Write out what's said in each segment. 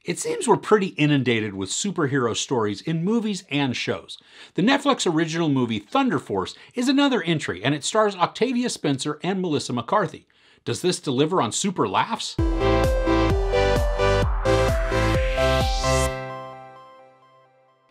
It seems we're pretty inundated with superhero stories in movies and shows. The Netflix original movie Thunder Force is another entry, and it stars Octavia Spencer and Melissa McCarthy. Does this deliver on super laughs?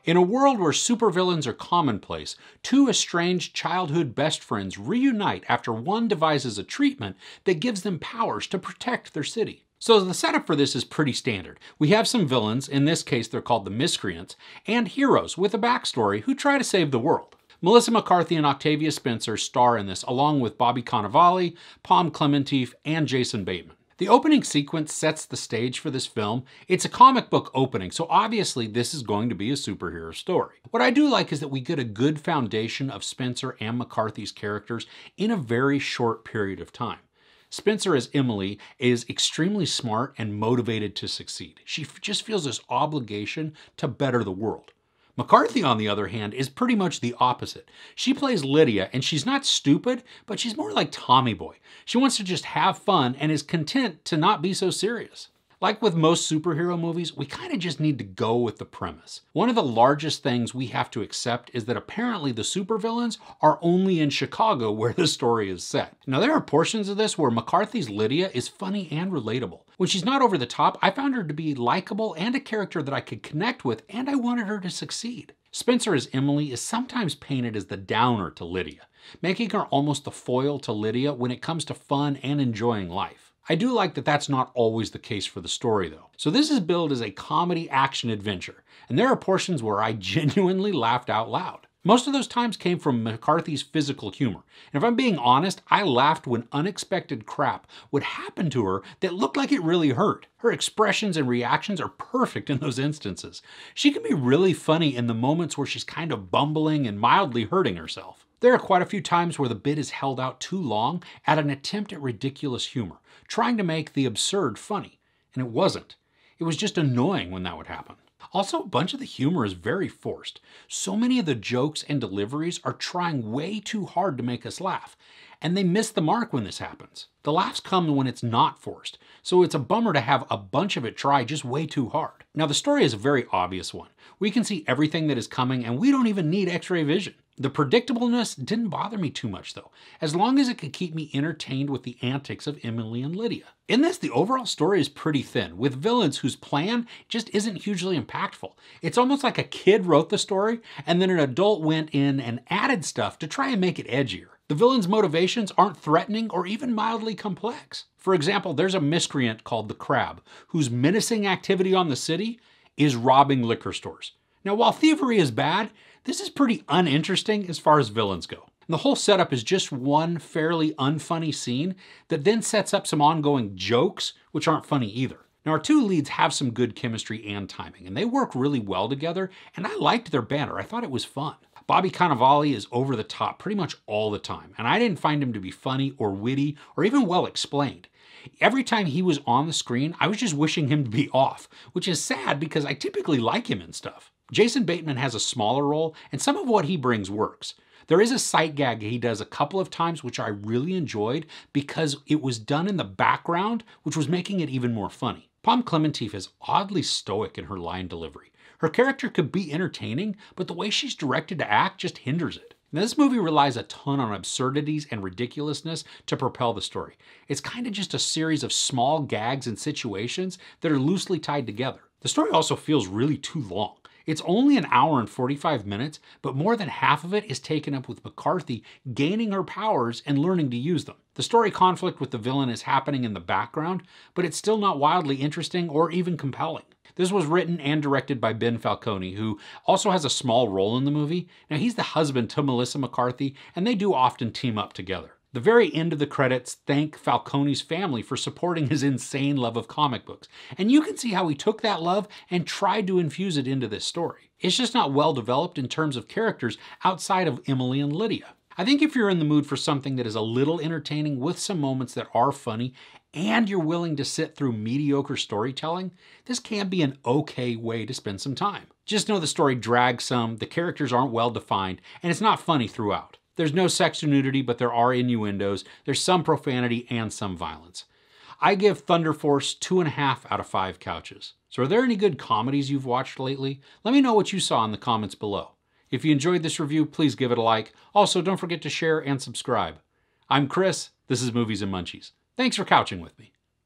In a world where supervillains are commonplace, two estranged childhood best friends reunite after one devises a treatment that gives them powers to protect their city. So the setup for this is pretty standard. We have some villains, in this case they're called the Miscreants, and heroes with a backstory who try to save the world. Melissa McCarthy and Octavia Spencer star in this, along with Bobby Cannavale, Pom Klementieff, and Jason Bateman. The opening sequence sets the stage for this film. It's a comic book opening, so obviously this is going to be a superhero story. What I do like is that we get a good foundation of Spencer and McCarthy's characters in a very short period of time. Spencer as Emily is extremely smart and motivated to succeed. She just feels this obligation to better the world. McCarthy, on the other hand, is pretty much the opposite. She plays Lydia, and she's not stupid, but she's more like Tommy Boy. She wants to just have fun and is content to not be so serious. Like with most superhero movies, we kind of just need to go with the premise. One of the largest things we have to accept is that apparently the supervillains are only in Chicago where the story is set. Now there are portions of this where McCarthy's Lydia is funny and relatable. When she's not over the top, I found her to be likable and a character that I could connect with, and I wanted her to succeed. Spencer as Emily is sometimes painted as the downer to Lydia, making her almost the foil to Lydia when it comes to fun and enjoying life. I do like that that's not always the case for the story though. So this is billed as a comedy action adventure, and there are portions where I genuinely laughed out loud. Most of those times came from McCarthy's physical humor. And if I'm being honest, I laughed when unexpected crap would happen to her that looked like it really hurt. Her expressions and reactions are perfect in those instances. She can be really funny in the moments where she's kind of bumbling and mildly hurting herself. There are quite a few times where the bit is held out too long at an attempt at ridiculous humor, trying to make the absurd funny. And it wasn't. It was just annoying when that would happen. Also, a bunch of the humor is very forced. So many of the jokes and deliveries are trying way too hard to make us laugh, and they miss the mark when this happens. The laughs come when it's not forced, so it's a bummer to have a bunch of it try just way too hard. Now, the story is a very obvious one. We can see everything that is coming, and we don't even need X-ray vision. The predictableness didn't bother me too much though, as long as it could keep me entertained with the antics of Emily and Lydia. In this, the overall story is pretty thin, with villains whose plan just isn't hugely impactful. It's almost like a kid wrote the story, and then an adult went in and added stuff to try and make it edgier. The villains' motivations aren't threatening or even mildly complex. For example, there's a miscreant called the Crab, whose menacing activity on the city is robbing liquor stores. Now, while thievery is bad, this is pretty uninteresting as far as villains go. And the whole setup is just one fairly unfunny scene that then sets up some ongoing jokes, which aren't funny either. Now, our two leads have some good chemistry and timing, and they work really well together, and I liked their banter. I thought it was fun. Bobby Cannavale is over the top pretty much all the time, and I didn't find him to be funny or witty or even well explained. Every time he was on the screen, I was just wishing him to be off, which is sad because I typically like him and stuff. Jason Bateman has a smaller role, and some of what he brings works. There is a sight gag he does a couple of times which I really enjoyed because it was done in the background, which was making it even more funny. Pom Klementieff is oddly stoic in her line delivery. Her character could be entertaining, but the way she's directed to act just hinders it. Now, this movie relies a ton on absurdities and ridiculousness to propel the story. It's kind of just a series of small gags and situations that are loosely tied together. The story also feels really too long. It's only an hour and 45 minutes, but more than half of it is taken up with McCarthy gaining her powers and learning to use them. The story conflict with the villain is happening in the background, but it's still not wildly interesting or even compelling. This was written and directed by Ben Falcone, who also has a small role in the movie. Now, he's the husband to Melissa McCarthy, and they do often team up together. The very end of the credits thank Falcone's family for supporting his insane love of comic books. And you can see how he took that love and tried to infuse it into this story. It's just not well developed in terms of characters outside of Emily and Lydia. I think if you're in the mood for something that is a little entertaining with some moments that are funny, and you're willing to sit through mediocre storytelling, this can be an okay way to spend some time. Just know the story drags some, the characters aren't well defined, and it's not funny throughout. There's no sex or nudity, but there are innuendos. There's some profanity and some violence. I give Thunder Force 2.5 out of 5 couches. So are there any good comedies you've watched lately? Let me know what you saw in the comments below. If you enjoyed this review, please give it a like. Also, don't forget to share and subscribe. I'm Chris. This is Movies and Munchies. Thanks for couching with me.